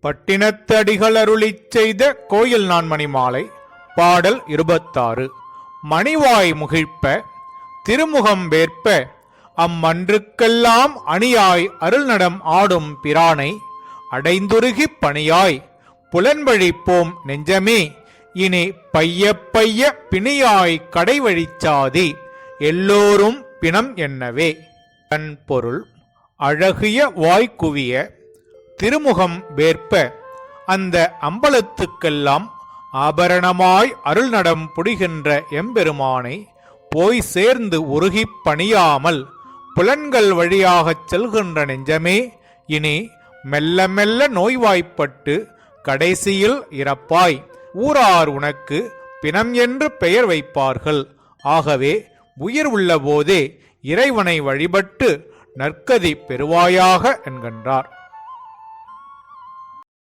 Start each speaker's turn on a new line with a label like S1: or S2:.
S1: பட்டினத்து அடிகள் அருளிச் செய்த கோயில் நான்மணி மாலை. பாடல் 26. மணிவாய் முகிழ்ப்ப திருமுகம் வேற்ப அம்மன்றுக்கெல்லாம் அணியாய் அருள்நடம் ஆடும் பிரானை அடைந்துருகிப் பணியாய் புலன்வழி போம் நெஞ்சமே இனி பைய பைய பிணியாய் கடைவழிச்சாதி எல்லோரும் பிணம் என்னவே. தன் பொருள்: அழகிய வாய்க்குவிய திருமுகம் வேற்ப அந்த அம்பலத்துக்கெல்லாம் ஆபரணமாய் அருள்நடம் புரிகின்ற எம்பெருமானை போய் சேர்ந்து உருகிப் பணியாமல் புலன்கள் வழியாகச் செல்கின்ற நெஞ்சமே இனி மெல்ல மெல்ல நோய்வாய்ப்பட்டு கடைசியில் இறப்பாய். ஊரார் உனக்கு பிணம் என்று பெயர் வைப்பார்கள். ஆகவே உயிர் உள்ள போதே இறைவனை வழிபட்டு நற்கதி பெறுவாயாக என்கின்றார்.